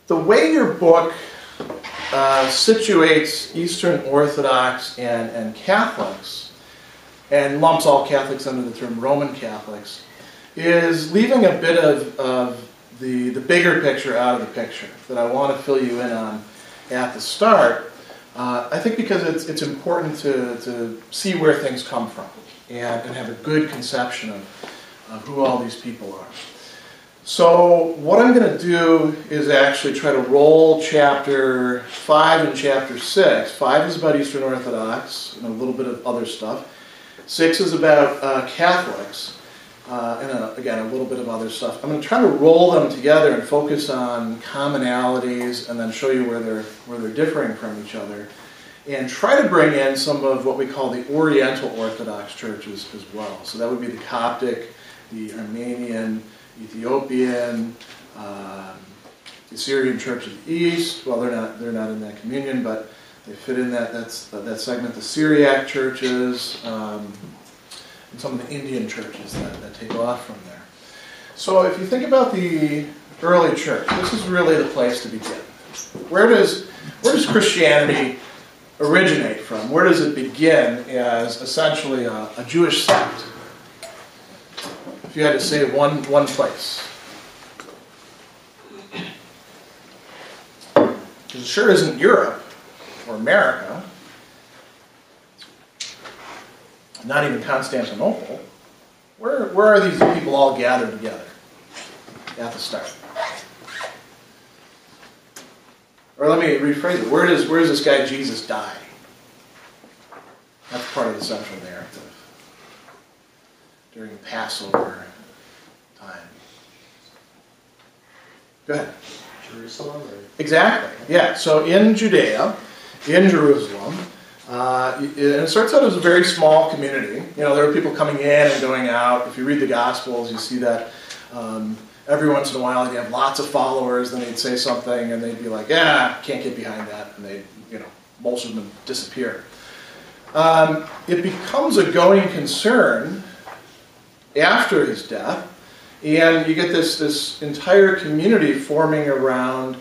the way your book situates Eastern Orthodox and Catholics, and lumps all Catholics under the term Roman Catholics, is leaving a bit of the bigger picture out of the picture that I want to fill you in on at the start. I think because it's important to see where things come from and have a good conception of who all these people are. So what I'm going to do is actually try to roll chapter 5 and chapter 6. 5 is about Eastern Orthodox and a little bit of other stuff. 6 is about Catholics and again a little bit of other stuff. I'm going to try to roll them together and focus on commonalities and then show you where they're differing from each other, and try to bring in some of what we call the Oriental Orthodox Churches as well. So that would be the Coptic, the Armenian, Ethiopian, the Assyrian Church of the East. Well, they're not in that communion, but they fit in that segment. The Syriac churches, and some of the Indian churches that take off from there. So if you think about the early church, this is really the place to begin. Where does Christianity originate from? Where does it begin as essentially a Jewish sect? If you had to say one place. Because it sure isn't Europe or America. Not even Constantinople. Where are these people all gathered together at the start? Or let me rephrase it. Where does this guy Jesus die? That's part of the central narrative during Passover time. Go ahead. Jerusalem? Or? Exactly. Yeah. So in Judea, in Jerusalem, it starts out as a very small community. You know, there were people coming in and going out. If you read the Gospels, you see that every once in a while they'd have lots of followers, then they'd say something and they'd be like, yeah, can't get behind that, and they'd, most of them disappear. It becomes a going concern after his death, and you get this entire community forming around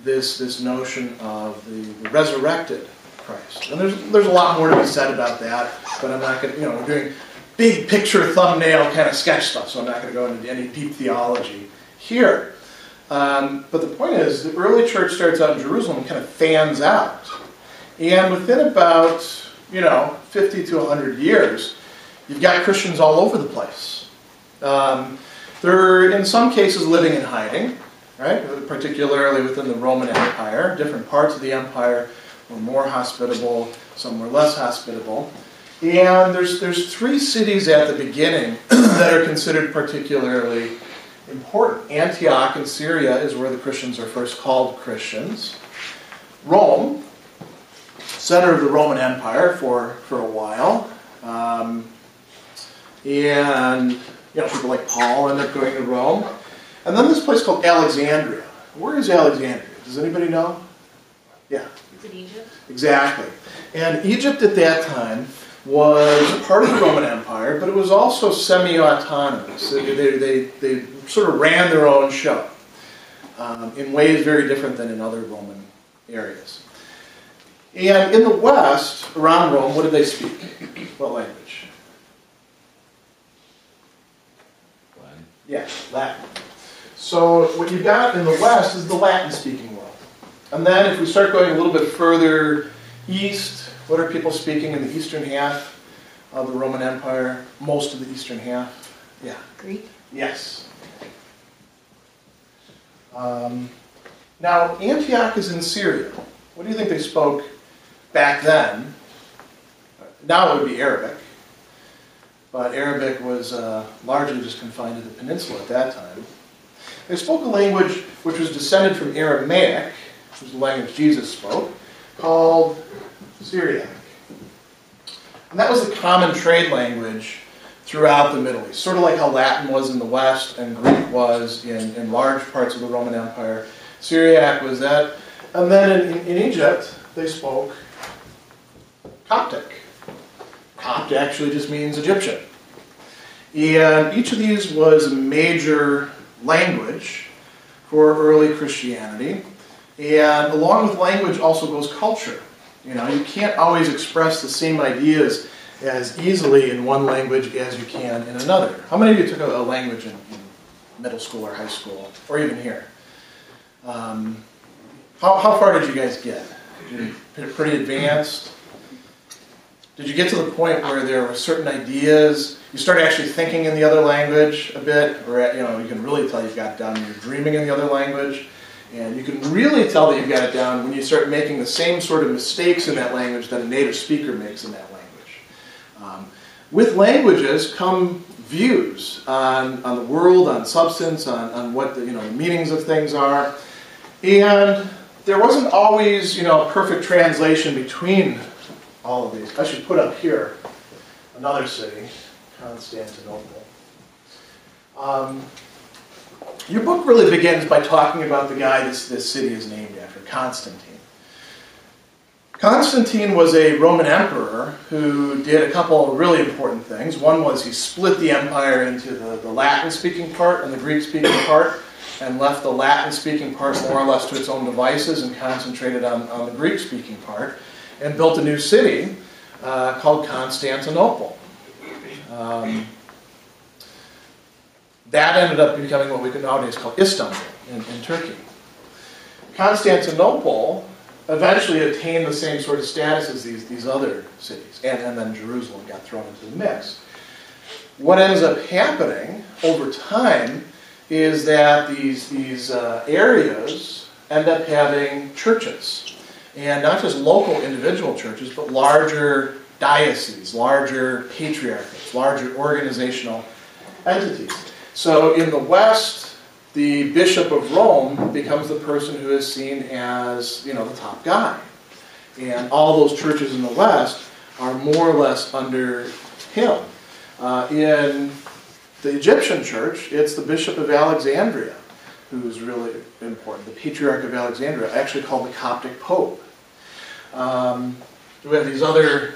this notion of the resurrected Christ. And there's a lot more to be said about that, but I'm not going to, we're doing big picture thumbnail kind of sketch stuff, so I'm not going to go into any deep theology here. But the point is, the early church starts out in Jerusalem and kind of fans out. And within about, 50 to 100 years, you've got Christians all over the place. They're, in some cases, living in hiding, right? Particularly within the Roman Empire. Different parts of the empire were more hospitable, some were less hospitable. And there's 3 cities at the beginning that are considered particularly important. Antioch in Syria is where the Christians are first called Christians. Rome, center of the Roman Empire for a while. And people like Paul end up going to Rome. And then this place called Alexandria. Where is Alexandria? Does anybody know? Yeah. Is it Egypt? Exactly. And Egypt at that time was part of the Roman Empire, but it was also semi-autonomous. They sort of ran their own show in ways very different than in other Roman areas. And in the West, around Rome, what did they speak? What language? Latin. Yeah, Latin. So what you've got in the West is the Latin-speaking world. And then if we start going a little bit further east, what are people speaking in the eastern half of the Roman Empire? Most of the eastern half? Yeah. Greek? Yes. Now, Antioch is in Syria. What do you think they spoke back then? Now it would be Arabic. But Arabic was largely just confined to the peninsula at that time. They spoke a language which was descended from Aramaic, which was the language Jesus spoke, called Syriac. And that was the common trade language throughout the Middle East. Sort of like how Latin was in the West and Greek was in large parts of the Roman Empire. Syriac was that. And then in Egypt, they spoke Coptic. Copt actually just means Egyptian. And each of these was a major language for early Christianity. And along with language also goes culture. You know, you can't always express the same ideas as easily in one language as you can in another. How many of you took a language in middle school or high school, or even here? How far did you guys get? Pretty advanced? Did you get to the point where there were certain ideas, you start actually thinking in the other language a bit, or you know, you can really tell you've got it down when you're dreaming in the other language, and you can really tell that you've got it down when you start making the same sort of mistakes in that language that a native speaker makes in that language. With languages come views on the world, on substance, on what the meanings of things are, and there wasn't always a perfect translation between all of these. I should put up here another city, Constantinople. Your book really begins by talking about the guy this city is named after, Constantine. Constantine was a Roman emperor who did a couple of really important things. One was he split the empire into the Latin-speaking part and the Greek-speaking part, and left the Latin-speaking part more or less to its own devices and concentrated on the Greek-speaking part, and built a new city called Constantinople. That ended up becoming what we could nowadays call Istanbul in Turkey. Constantinople eventually attained the same sort of status as these other cities, and then Jerusalem got thrown into the mix. What ends up happening over time is that these areas end up having churches, and not just local individual churches, but larger dioceses, larger patriarchates, larger organizational entities. So in the West, the Bishop of Rome becomes the person who is seen as, the top guy. And all those churches in the West are more or less under him. In the Egyptian church, it's the Bishop of Alexandria who's really important. The Patriarch of Alexandria, actually called the Coptic Pope. We have these other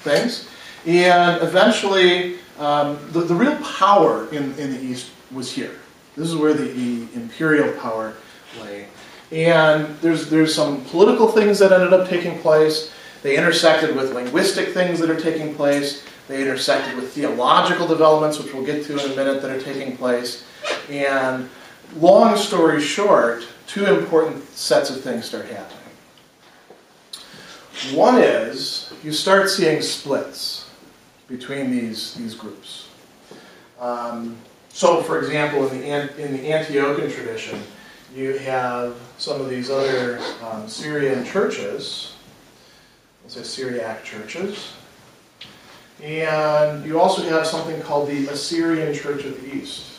things. And eventually, the real power in the East was here. This is where the imperial power lay. And there's some political things that ended up taking place. They intersected with linguistic things that are taking place. They intersected with theological developments, which we'll get to in a minute, that are taking place. And long story short, two important sets of things start happening. One is you start seeing splits between these groups. So, for example, in the Antiochian tradition, you have some of these other Syrian churches, let's say Syriac churches, and you also have something called the Assyrian Church of the East.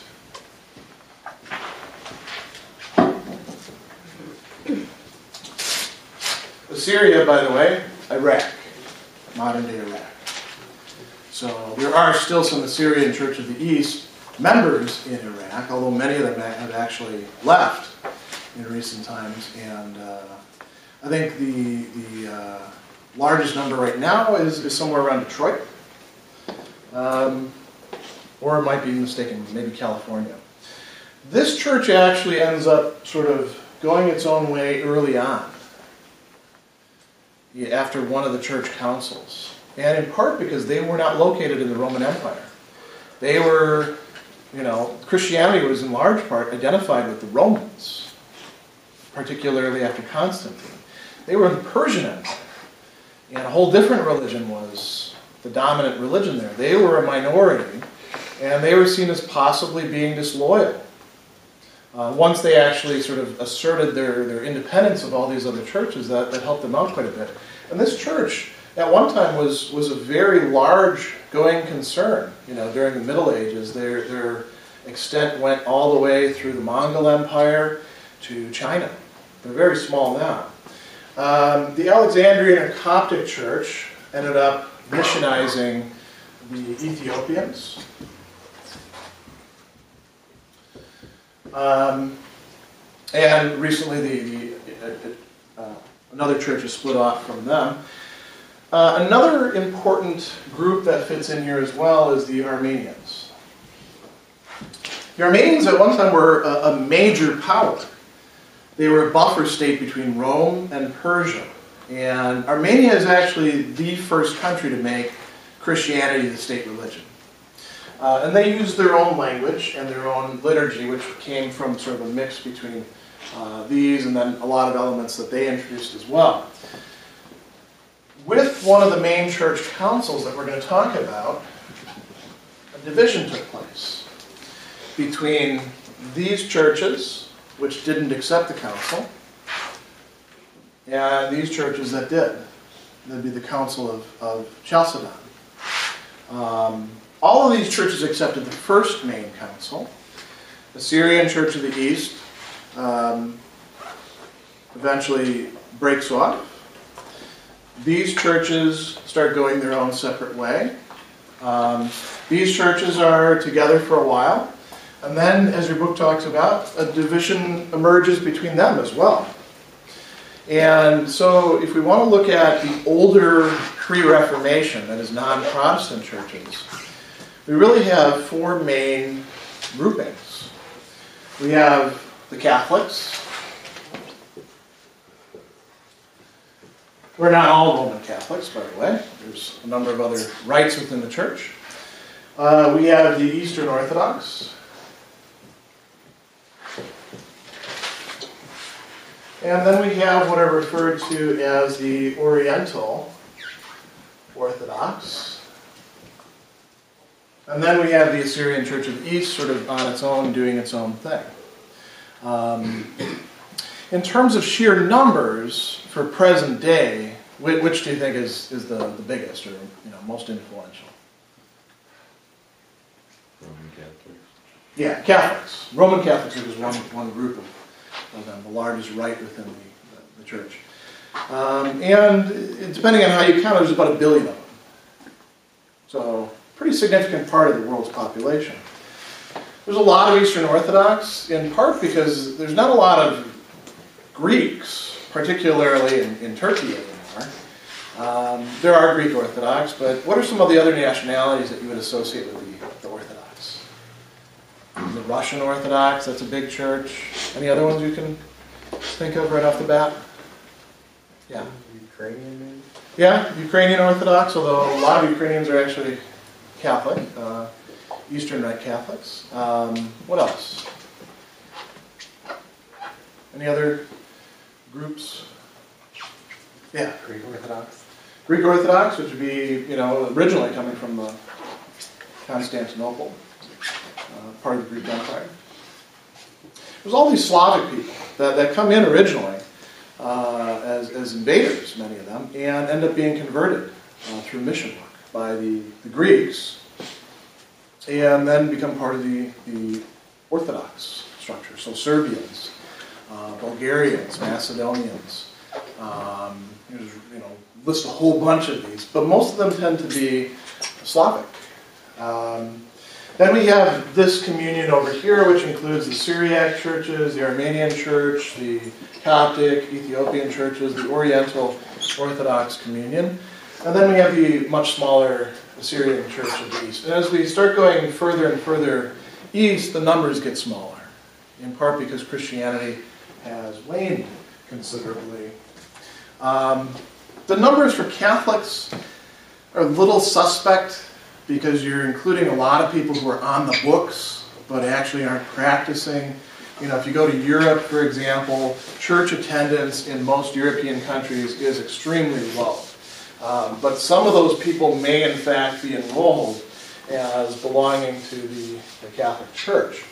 Assyria, by the way, Iraq, modern-day Iraq. So there are still some Assyrian Church of the East members in Iraq, although many of them have actually left in recent times. And I think the largest number right now is somewhere around Detroit. Or it might be mistaken, maybe California. This church actually ends up sort of going its own way early on, after one of the church councils. And in part because they were not located in the Roman Empire. They were, Christianity was in large part identified with the Romans, particularly after Constantine. They were in the Persian Empire. And a whole different religion was the dominant religion there. They were a minority, and they were seen as possibly being disloyal. Once they actually sort of asserted their independence of all these other churches, that helped them out quite a bit. And this church, at one time, was a very large going concern. During the Middle Ages, their extent went all the way through the Mongol Empire to China. They're very small now. The Alexandrian or Coptic Church ended up missionizing the Ethiopians. And recently, another church has split off from them. Another important group that fits in here as well is the Armenians. The Armenians at one time were a major power. They were a buffer state between Rome and Persia. And Armenia is actually the first country to make Christianity the state religion. And they used their own language and their own liturgy, which came from sort of a mix between these and then a lot of elements that they introduced as well. With one of the main church councils that we're going to talk about, a division took place between these churches, which didn't accept the council, and these churches that did. That'd be the Council of Chalcedon. All of these churches accepted the first main council. The Assyrian Church of the East eventually breaks off. These churches start going their own separate way. These churches are together for a while. And then, as your book talks about, a division emerges between them as well. And so if we want to look at the older pre-Reformation, that is non-Protestant churches, we really have four main groupings. We have the Catholics. We're not all Roman Catholics, by the way. There's a number of other rites within the church. We have the Eastern Orthodox. And then we have what are referred to as the Oriental Orthodox. And then we have the Assyrian Church of the East sort of on its own, doing its own thing. In terms of sheer numbers for present day, which do you think is the biggest or most influential? Roman Catholics. Yeah, Catholics. Roman Catholics is one group of them, the largest rite within the church. And depending on how you count, there's about 1 billion of them. So, pretty significant part of the world's population. There's a lot of Eastern Orthodox, in part because there's not a lot of Greeks, particularly in Turkey anymore. There are Greek Orthodox, but what are some of the other nationalities that you would associate with the Orthodox? The Russian Orthodox, that's a big church. Any other ones you can think of right off the bat? Yeah. Ukrainian, maybe? Yeah, Ukrainian Orthodox, although a lot of Ukrainians are actually Catholic, Eastern Rite Catholics. What else? Any other groups? Yeah. Greek Orthodox. Greek Orthodox, which would be, originally coming from Constantinople, part of the Greek Empire. There's all these Slavic people that come in originally as invaders, many of them, and end up being converted through mission work by the Greeks, and then become part of the Orthodox structure. So Serbians, Bulgarians, Macedonians, list a whole bunch of these, but most of them tend to be Slavic. Then we have this communion over here, which includes the Syriac churches, the Armenian Church, the Coptic, Ethiopian churches, the Oriental Orthodox communion. And then we have the much smaller Assyrian Church of the East. And as we start going further and further east, the numbers get smaller, in part because Christianity has waned considerably. The numbers for Catholics are a little suspect because you're including a lot of people who are on the books but actually aren't practicing. If you go to Europe, for example, church attendance in most European countries is extremely low. But some of those people may in fact be enrolled as belonging to the Catholic Church.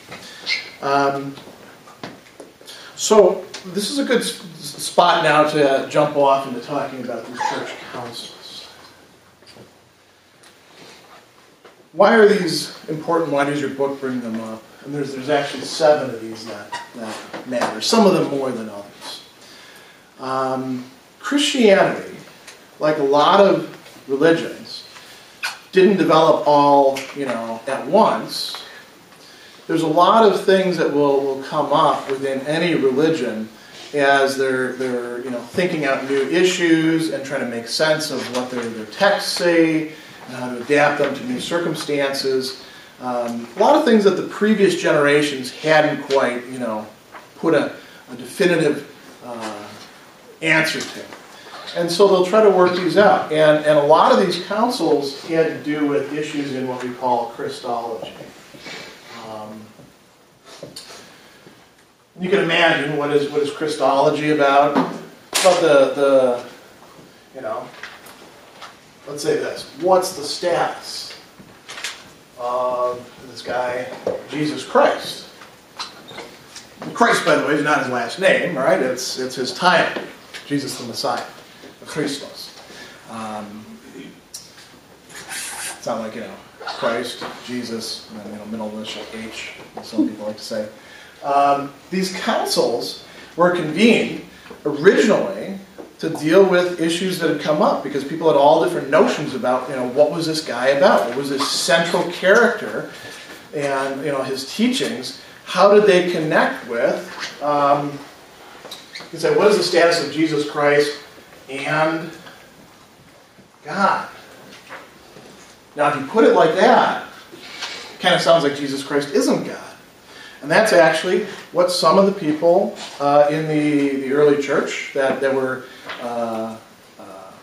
So this is a good spot now to jump off into talking about these church councils. Why are these important? Why does your book bring them up? And there's actually 7 of these that matter, some of them more than others. Christianity, like a lot of religions, didn't develop all, at once. There's a lot of things that will come up within any religion as they're thinking out new issues and trying to make sense of what their texts say and how to adapt them to new circumstances. A lot of things that the previous generations hadn't quite, put a definitive answer to. And so they'll try to work these out. And a lot of these councils had to do with issues in what we call Christology. You can imagine what is Christology about. It's about the let's say this. What's the status of this guy, Jesus Christ? Christ, by the way, is not his last name, right? It's his title, Jesus the Messiah, the Christos. It's not like, Christ, Jesus, and then, middle initial H, as some people like to say. These councils were convened originally to deal with issues that had come up because people had all different notions about, what was this guy about? What was this central character and, his teachings? How did they connect with, you say, what is the status of Jesus Christ and God? Now, if you put it like that, it kind of sounds like Jesus Christ isn't God. And that's actually what some of the people in the early church that were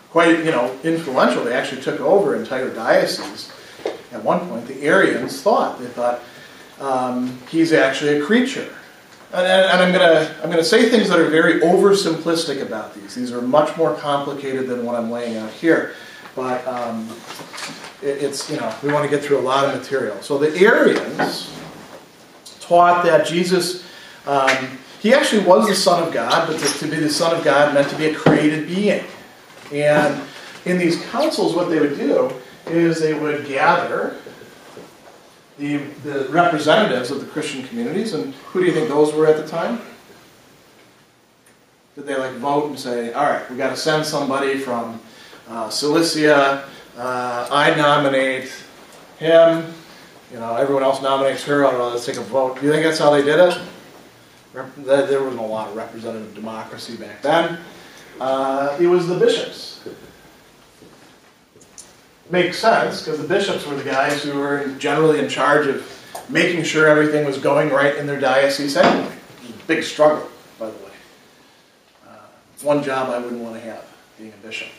quite influential, they actually took over entire dioceses at one point. The Arians thought. They thought he's actually a creature. And I'm gonna say things that are very oversimplistic about these. These are much more complicated than what I'm laying out here. But it's we want to get through a lot of material. So the Arians taught that Jesus, he actually was the Son of God, but to be the Son of God meant to be a created being. And in these councils, what they would do is they would gather the representatives of the Christian communities, and who do you think those were at the time? Did they vote and say, all right, we got to send somebody from Cilicia, I nominate him, everyone else nominates her, I don't know, let's take a vote. Do you think that's how they did it? There wasn't a lot of representative democracy back then. It was the bishops. Makes sense, because the bishops were the guys who were generally in charge of making sure everything was going right in their diocese anyway. It was a big struggle, by the way. One job I wouldn't want to have, being a bishop.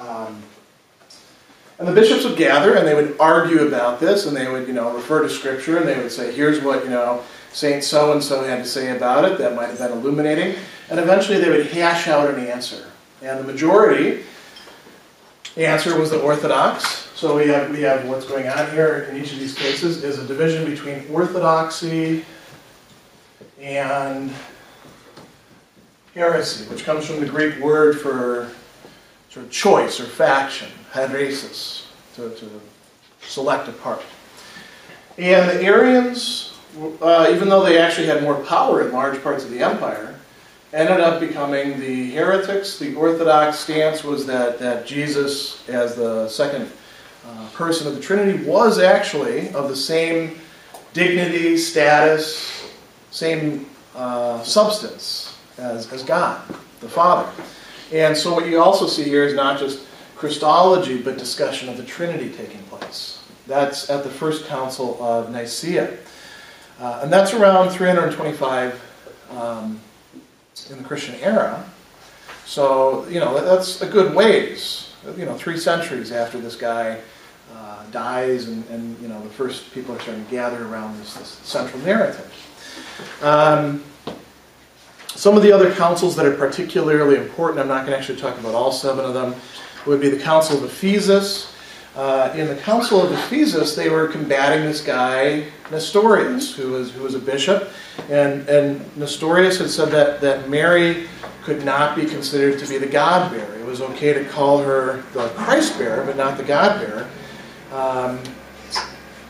And the bishops would gather and they would argue about this, and they would, refer to Scripture, and they would say, here's what, Saint so-and-so had to say about it that might have been illuminating. And eventually they would hash out an answer. And the majority answer was the Orthodox. So we have what's going on here in each of these cases is a division between orthodoxy and heresy, which comes from the Greek word for sort of choice or faction, heresis, to select a part. And the Arians, even though they actually had more power in large parts of the empire, ended up becoming the heretics. The Orthodox stance was that Jesus, as the second person of the Trinity, was actually of the same dignity, status, same substance as God, the Father. And so what you also see here is not just Christology, but discussion of the Trinity taking place. That's at the First Council of Nicaea. And that's around 325 in the Christian era. So, that's a good ways, 3 centuries after this guy dies, and the first people are starting to gather around this central narrative. Some of the other councils that are particularly important, I'm not going to actually talk about all 7 of them, would be the Council of Ephesus. In the Council of Ephesus, they were combating this guy, Nestorius, who was a bishop. And Nestorius had said that Mary could not be considered to be the God-bearer. It was okay to call her the Christ-bearer, but not the God-bearer.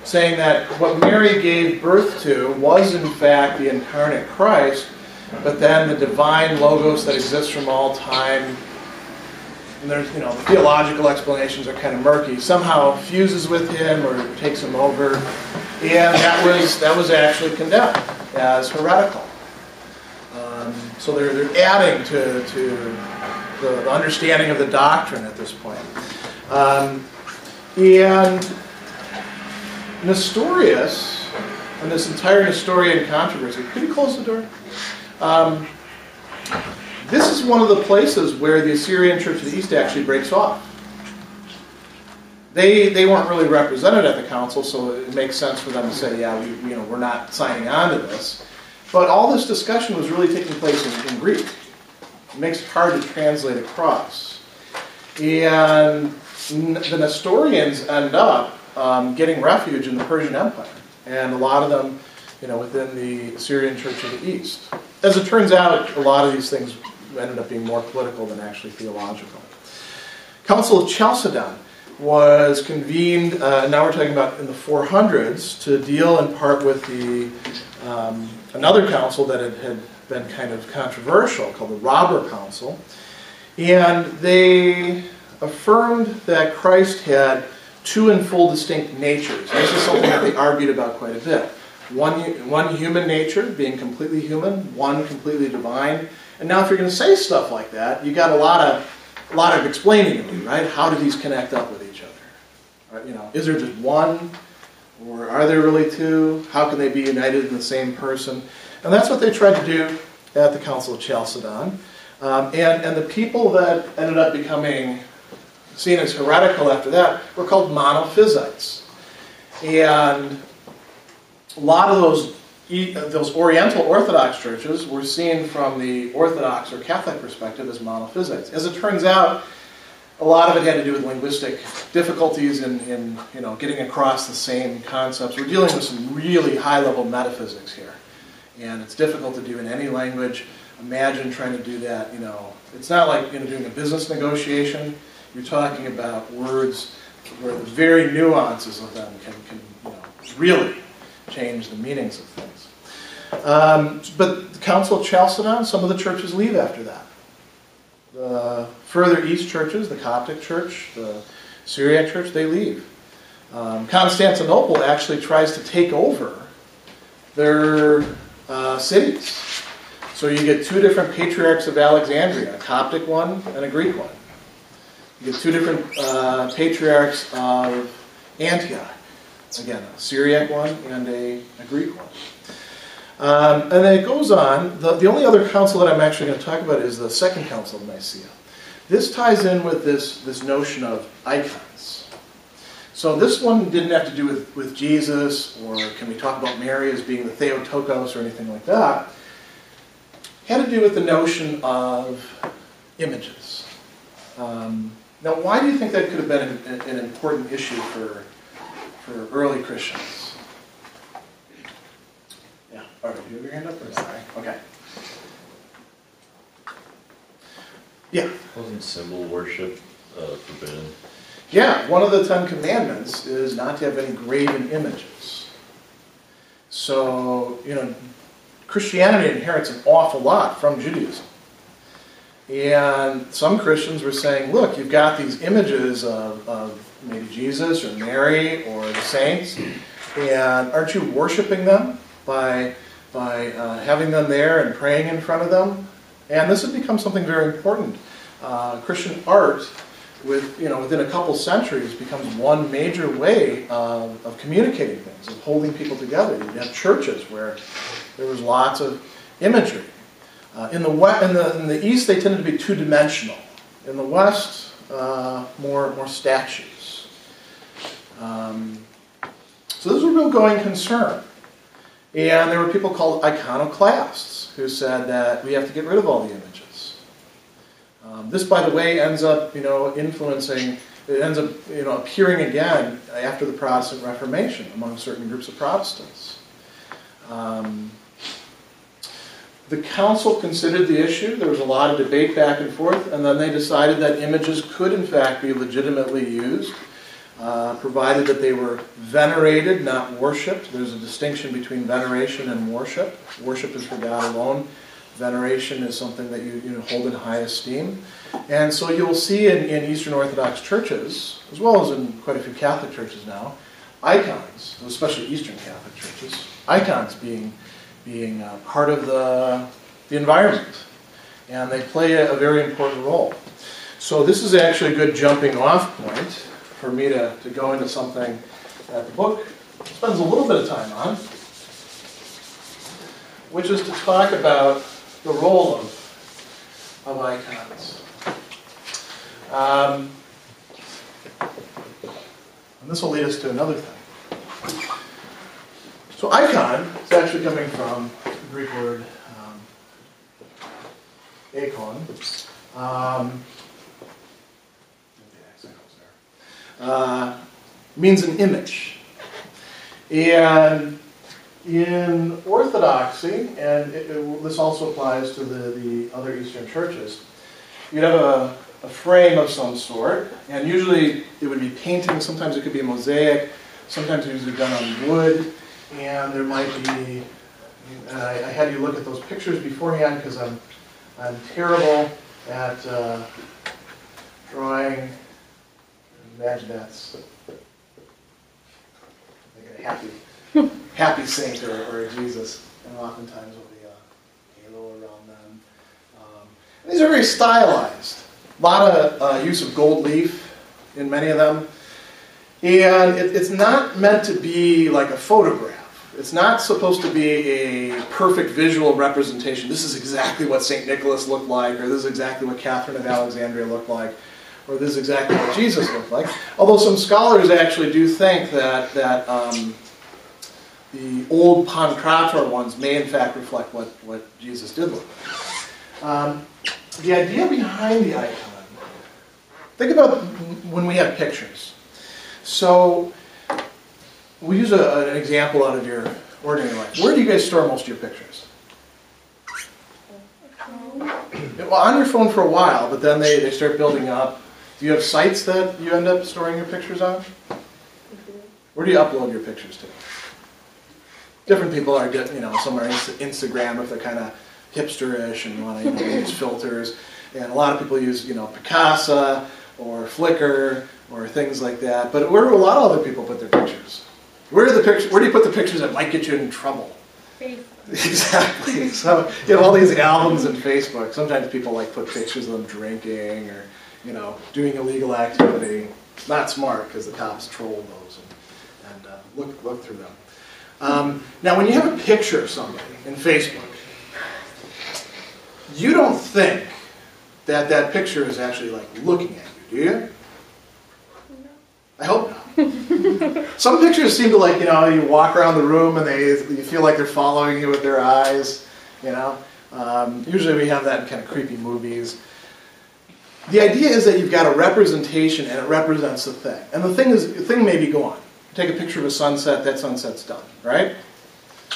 Saying that what Mary gave birth to was, in fact, the incarnate Christ, but then the divine logos that exists from all time, and there's, the theological explanations are kind of murky, somehow fuses with him or takes him over, and that was actually condemned as heretical. So they're adding to the understanding of the doctrine at this point. And Nestorius, and this entire Nestorian controversy, could you close the door? This is one of the places where the Assyrian Church of the East actually breaks off. They weren't really represented at the council, so it makes sense for them to say, yeah, we're not signing on to this. But all this discussion was really taking place in Greek. It makes it hard to translate across. And the Nestorians end up getting refuge in the Persian Empire, and a lot of them, within the Assyrian Church of the East. As it turns out, a lot of these things ended up being more political than actually theological. Council of Chalcedon was convened, now we're talking about in the 400s, to deal in part with another council that had been kind of controversial, called the Robber Council. And they affirmed that Christ had two and full distinct natures. This is something that they argued about quite a bit. One human nature, being completely human, one completely divine. And now if you're going to say stuff like that, you got a lot of explaining to do, right? How do these connect up with each other? Is there just one? Or are there really two? How can they be united in the same person? And that's what they tried to do at the Council of Chalcedon. And the people that ended up becoming seen as heretical after that were called monophysites. And a lot of those Oriental Orthodox churches were seen from the Orthodox or Catholic perspective as monophysites. As it turns out, a lot of it had to do with linguistic difficulties in getting across the same concepts. We're dealing with some really high-level metaphysics here, and it's difficult to do in any language. Imagine trying to do that. It's not like doing a business negotiation. You're talking about words where the very nuances of them can really change the meanings of things. But the Council of Chalcedon, some of the churches leave after that. The further east churches, the Coptic Church, the Syriac Church, they leave. Constantinople actually tries to take over their cities. So you get two different patriarchs of Alexandria, a Coptic one and a Greek one. You get two different patriarchs of Antioch. Again, a Syriac one and a Greek one. And then it goes on. The only other council that I'm actually going to talk about is the Second Council of Nicaea. This ties in with this notion of icons. So this one didn't have to do with Jesus, or can we talk about Mary as being the Theotokos or anything like that. It had to do with the notion of images. Now, why do you think that could have been an important issue for early Christians? Yeah. All right. Do you have your hand up? Or sorry. Okay. Yeah. Wasn't symbol worship forbidden? Yeah. One of the 10 Commandments is not to have any graven images. So, Christianity inherits an awful lot from Judaism. And some Christians were saying, look, you've got these images of maybe Jesus or Mary or the saints, and aren't you worshiping them by having them there and praying in front of them? And this has become something very important. Christian art, within a couple centuries, becomes one major way of communicating things, of holding people together. You have churches where there was lots of imagery. In the East, they tended to be two-dimensional. In the West, more statues. So this was a real going concern. And there were people called iconoclasts who said that we have to get rid of all the images. This, by the way, ends up, influencing. It ends up, appearing again after the Protestant Reformation among certain groups of Protestants. The council considered the issue. There was a lot of debate back and forth, and then they decided that images could, in fact, be legitimately used, provided that they were venerated, not worshipped. There's a distinction between veneration and worship. Worship is for God alone. Veneration is something that you hold in high esteem. And so you'll see in Eastern Orthodox churches, as well as in quite a few Catholic churches now, icons, especially Eastern Catholic churches, icons being part of the environment. And they play a very important role. So this is actually a good jumping off point for me to go into something that the book spends a little bit of time on, which is to talk about the role of of icons. And this will lead us to another thing. So icon is actually coming from the Greek word icon. Means an image. And in Orthodoxy, and this also applies to the other Eastern churches, you'd have a frame of some sort, and usually it would be painting, sometimes it could be a mosaic, sometimes it was done on wood, and there might be, I had you look at those pictures beforehand because I'm terrible at drawing. Imagine that's like a happy saint or a Jesus, and oftentimes will be a halo around them. And these are very stylized. A lot of use of gold leaf in many of them. And it's not meant to be like a photograph. It's not supposed to be a perfect visual representation. This is exactly what St. Nicholas looked like, or this is exactly what Catherine of Alexandria looked like, or this is exactly what Jesus looked like. Although some scholars actually do think that the old Pancrator ones may in fact reflect what Jesus did look like. The idea behind the icon, think about when we have pictures. So we'll use an example out of your ordinary life. Where do you guys store most of your pictures? Well, on your phone for a while, but then they start building up. Do you have sites that you end up storing your pictures on? Where do you upload your pictures to? Different people are getting, some are Instagram if they're kind of hipsterish and want to use filters. And a lot of people use, Picasa or Flickr or things like that. But where do a lot of other people put their pictures? Where do you put the pictures that might get you in trouble? Facebook. Exactly. So you have all these albums in Facebook. Sometimes people put pictures of them drinking or doing illegal activity. It's not smart because the cops troll those and look through them. Now, when you have a picture of somebody in Facebook, you don't think that picture is actually looking at you, do you? No. I hope not. Some pictures seem to you walk around the room and you feel like they're following you with their eyes, Usually we have that in kind of creepy movies. The idea is that you've got a representation and it represents the thing. And the thing may be gone. Take a picture of a sunset, that sunset's done, right?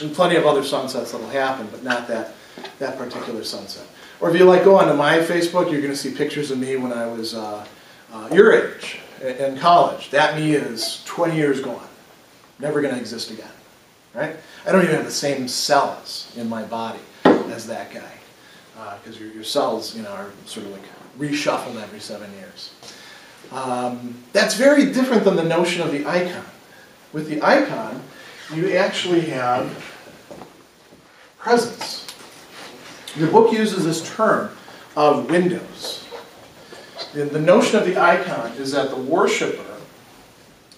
And plenty of other sunsets that'll happen, but not that particular sunset. Or if you go onto my Facebook, you're going to see pictures of me when I was your age, in college. That me is 20 years gone. Never going to exist again, right? I don't even have the same cells in my body as that guy, because your cells, are sort of reshuffled every 7 years. That's very different than the notion of the icon. With the icon, you actually have presence. Your book uses this term of windows. The notion of the icon is that the worshiper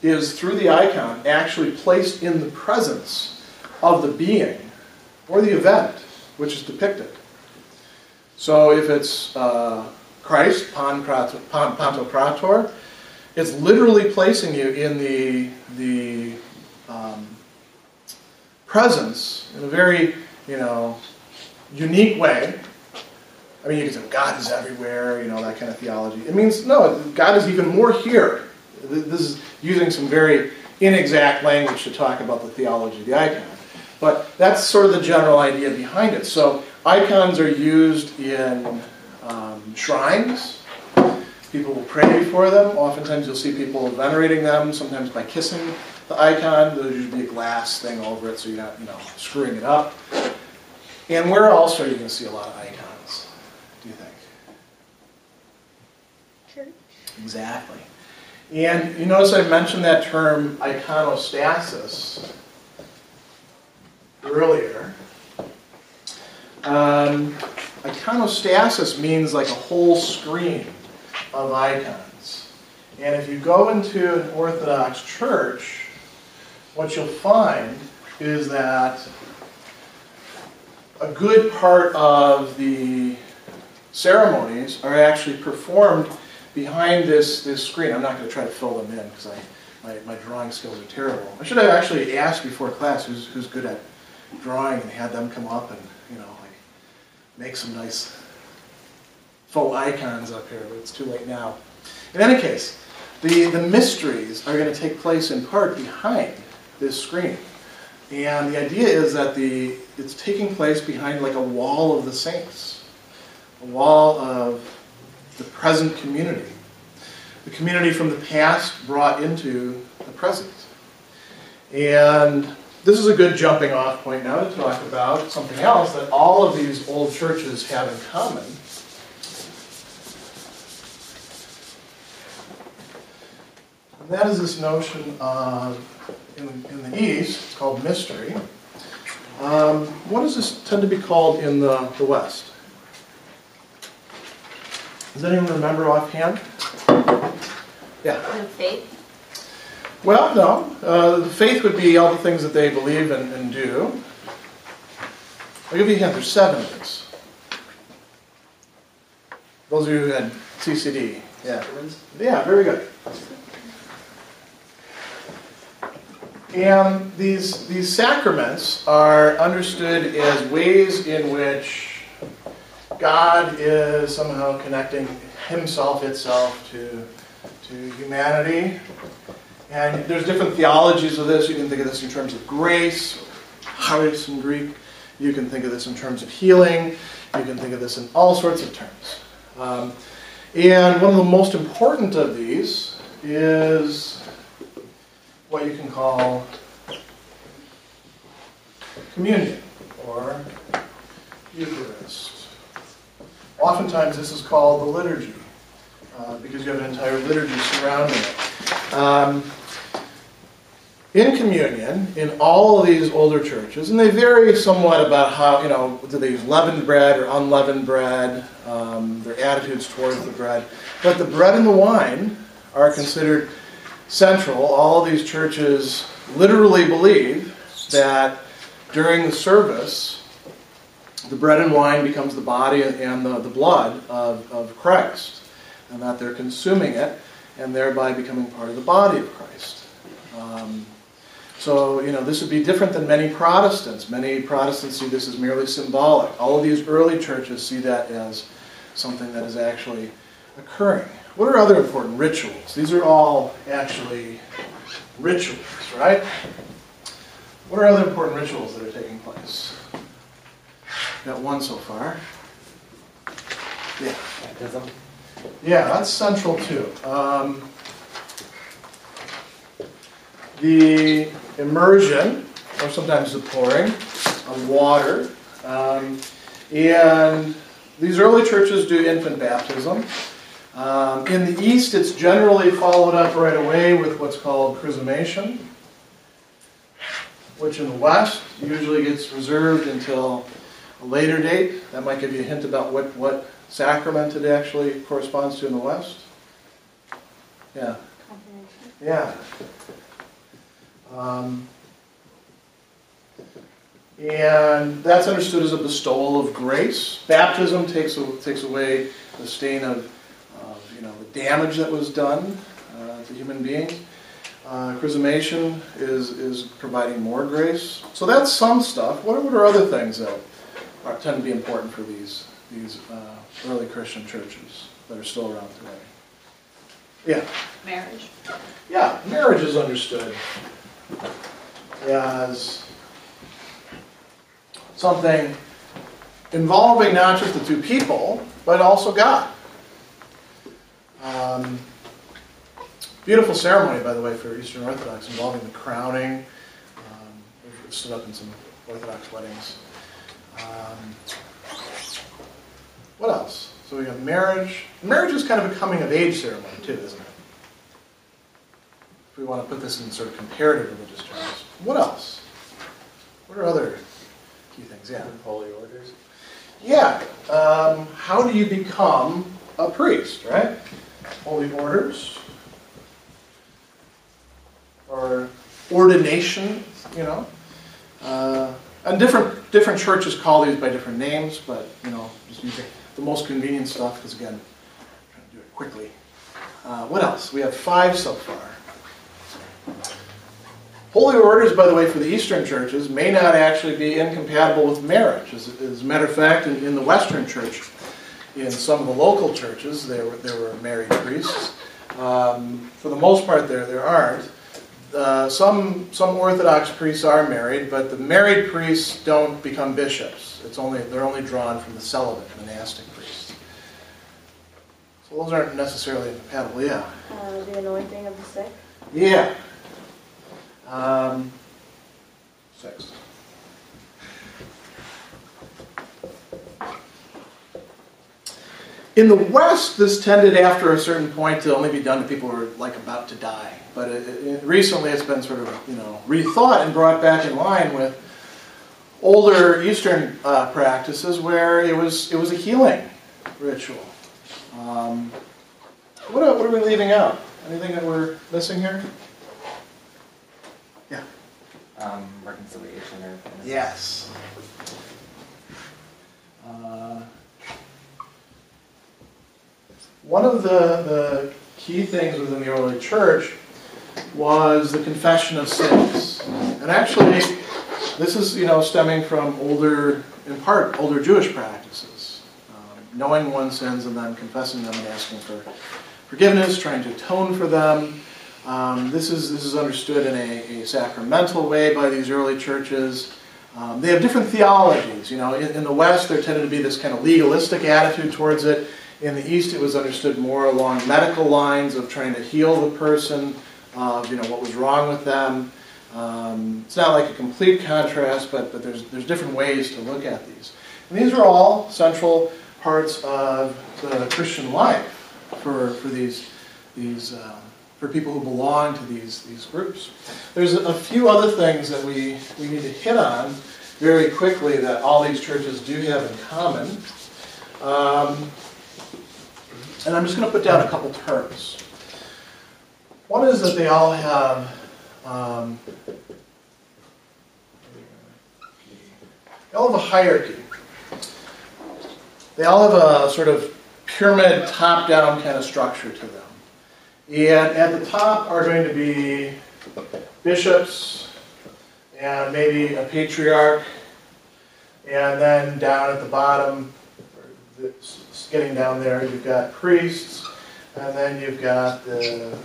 is, through the icon, actually placed in the presence of the being or the event which is depicted. So if it's Christ, Pantocrator, it's literally placing you in the presence in a very, unique way. I mean, you can say God is everywhere, that kind of theology. It means, no, God is even more here. This is using some very inexact language to talk about the theology of the icon. But that's sort of the general idea behind it. So icons are used in shrines. People will pray before them. Oftentimes you'll see people venerating them, sometimes by kissing the icon. There'll usually be a glass thing over it so you're not screwing it up. And where else are you going to see a lot of icons, do you think? Church. Exactly. And you notice I mentioned that term iconostasis earlier. Iconostasis means like a whole screen of icons. And if you go into an Orthodox church, what you'll find is that a good part of the ceremonies are actually performed behind this screen. I'm not going to try to fill them in because my drawing skills are terrible. I should have actually asked before class who's good at drawing and had them come up and, like make some nice faux icons up here, but it's too late now. In any case, the mysteries are going to take place in part behind this screen. And the idea is that it's taking place behind like a wall of the saints, a wall of the present community, the community from the past brought into the present. And this is a good jumping off point now to talk about something else that all of these old churches have in common. And that is this notion of, in the East, it's called mystery. What does this tend to be called in the West? Does anyone remember offhand? Yeah. Faith? Well, no. The faith would be all the things that they believe and do. I'll give you a hint. There's 7 of these. Those of you who had CCD. Yeah. Yeah, very good. And these sacraments are understood as ways in which God is somehow connecting himself, itself, to humanity. And there's different theologies of this. You can think of this in terms of grace, charis in Greek. You can think of this in terms of healing. You can think of this in all sorts of terms. And one of the most important of these is what you can call communion or Eucharist. Oftentimes this is called the liturgy because you have an entire liturgy surrounding it. In communion, in all of these older churches, and they vary somewhat about how, do they use leavened bread or unleavened bread, their attitudes towards the bread, but the bread and the wine are considered central. All of these churches literally believe that during the service, the bread and wine becomes the body and the blood of Christ, and that they're consuming it and thereby becoming part of the body of Christ. So, this would be different than many Protestants. Many Protestants see this as merely symbolic. All of these early churches see that as something that is actually occurring. What are other important rituals? These are all actually rituals, right? What are other important rituals that are taking place? Got one so far. Yeah. Baptism. Yeah, that's central too. The immersion, or sometimes the pouring of water. And these early churches do infant baptism. In the East, it's generally followed up right away with what's called chrismation, which in the West usually gets reserved until a later date. That might give you a hint about what sacrament it actually corresponds to in the West. Yeah. Yeah. And that's understood as a bestowal of grace. Baptism takes away the stain of the damage that was done to human beings. Chrismation is providing more grace. So that's some stuff. What are other things that tend to be important for these early Christian churches that are still around today? Yeah. Marriage. Yeah, marriage is understood as something involving not just the two people, but also God. Beautiful ceremony, by the way, for Eastern Orthodox, involving the crowning. We've stood up in some Orthodox weddings. What else? So we have marriage. Marriage is kind of a coming-of-age ceremony, too, isn't it? If we want to put this in sort of comparative religious terms. What else? What are other key things? Yeah. Holy orders. Yeah. How do you become a priest, right? Holy orders. Or ordination, And different churches call these by different names, but, just using the most convenient stuff, because again, I'm trying to do it quickly. What else? We have 5 so far. Holy orders, by the way, for the Eastern churches may not actually be incompatible with marriage. As a matter of fact, in the Western church, in some of the local churches, there were married priests. For the most part, there aren't. Some Orthodox priests are married, but the married priests don't become bishops. They're only drawn from the celibate monastic priests. So those aren't necessarily incompatible. Yeah. The anointing of the sick. Yeah. 6. In the West, this tended after a certain point to only be done to people who are like about to die. But recently it's been sort of rethought and brought back in line with older Eastern practices where it was a healing ritual. What are we leaving out? Anything that we're missing here? Yeah. Reconciliation or Yes. One of the key things within the early church was the confession of sins. And actually, this is stemming from older Jewish practices. Knowing one's sins and then confessing them and asking for forgiveness, trying to atone for them. This is understood in a sacramental way by these early churches. They have different theologies. In the West, there tended to be this kind of legalistic attitude towards it. In the East, it was understood more along medical lines of trying to heal the person, of what was wrong with them. It's not like a complete contrast, but there's different ways to look at these. And these are all central parts of the Christian life for people who belong to these groups. There's a few other things that we need to hit on very quickly that all these churches do have in common. And I'm just going to put down a couple terms. One is that they all have a hierarchy. They all have a sort of pyramid, top-down kind of structure to them. And at the top are going to be bishops and maybe a patriarch. And then down at the bottom, getting down there, you've got priests. And then you've got the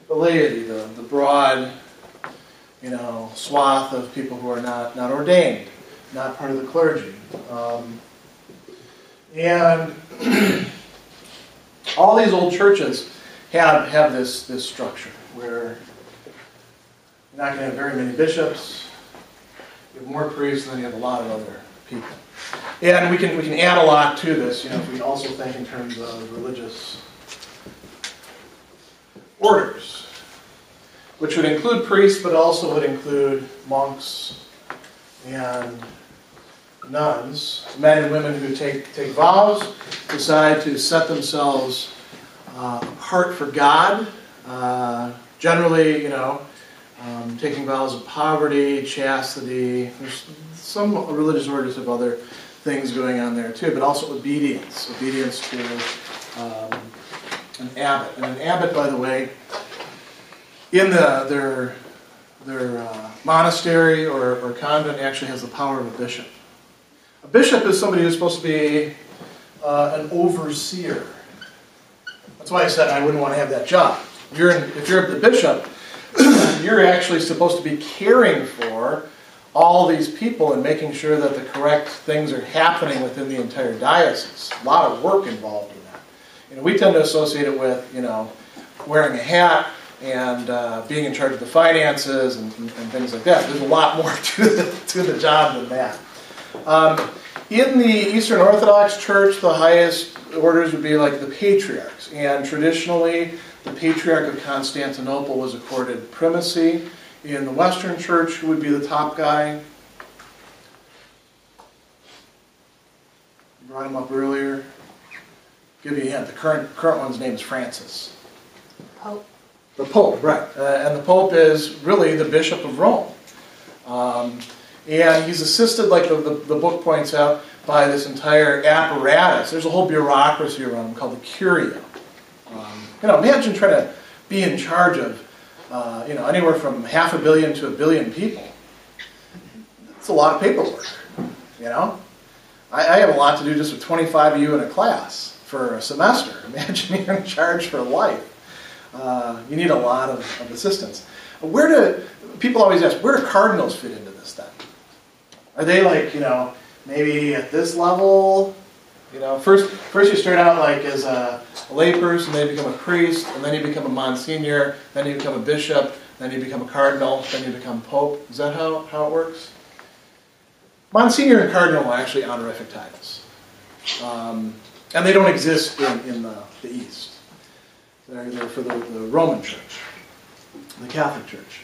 laity, the broad, swath of people who are not ordained, not part of the clergy. And all these old churches have this structure where you're not going to have very many bishops, you have more priests, and then you have a lot of other people. And we can add a lot to this, if we also think in terms of religious orders, which would include priests, but also would include monks and nuns, men and women who take vows, decide to set themselves apart for God, generally, taking vows of poverty, chastity. There's some religious orders have other things going on there too, but also obedience to an abbot. And an abbot, by the way, in their monastery or convent actually has the power of a bishop. A bishop is somebody who's supposed to be an overseer. That's why I said I wouldn't want to have that job. If you're the bishop, you're actually supposed to be caring for all these people and making sure that the correct things are happening within the entire diocese. A lot of work involved in that. We tend to associate it with, wearing a hat and being in charge of the finances and things like that. There's a lot more to the job than that. In the Eastern Orthodox Church, the highest orders would be like the patriarchs. And traditionally, the Patriarch of Constantinople was accorded primacy. In the Western Church, who would be the top guy? Brought him up earlier. Give you a hint. The current one's name is Francis. Pope. The Pope, right. And the Pope is really the Bishop of Rome. And he's assisted, like the book points out, by this entire apparatus. There's a whole bureaucracy around them called the curia. Imagine trying to be in charge of, anywhere from 500 million to 1 billion people. It's a lot of paperwork, I have a lot to do just with 25 of you in a class for a semester. Imagine you're in charge for life. You need a lot of assistance. People always ask, where do cardinals fit into this then? Are they like, maybe at this level? First you start out like as a layperson, then you become a priest, and then you become a monsignor, then you become a bishop, then you become a cardinal, then you become pope. Is that how it works? Monsignor and cardinal are actually honorific titles. And they don't exist in the East. They're for the Roman Church, the Catholic Church.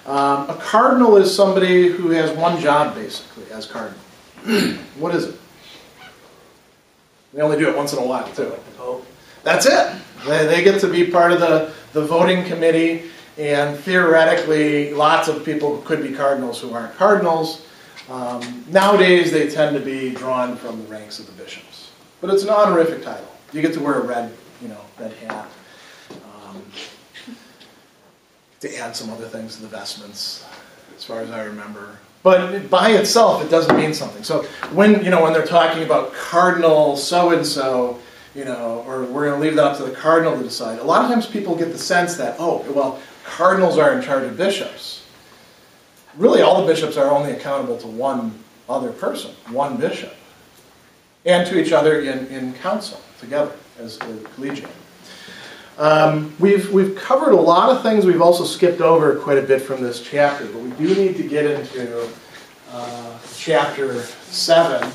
A cardinal is somebody who has one job, basically, as cardinal. What is it? They only do it once in a while, too. Oh, that's it. They get to be part of the voting committee, and theoretically, lots of people could be cardinals who aren't cardinals. Nowadays, they tend to be drawn from the ranks of the bishops. But it's an honorific title. You get to wear a red hat. To add some other things to the vestments, as far as I remember. But by itself, it doesn't mean something. So when they're talking about cardinal so-and-so, or we're going to leave that up to the cardinal to decide, a lot of times people get the sense that, cardinals are in charge of bishops. Really, all the bishops are only accountable to one other person, one bishop, and to each other in council, together, as a collegiate. We've covered a lot of things. We've also skipped over quite a bit from this chapter, but we do need to get into chapter 7.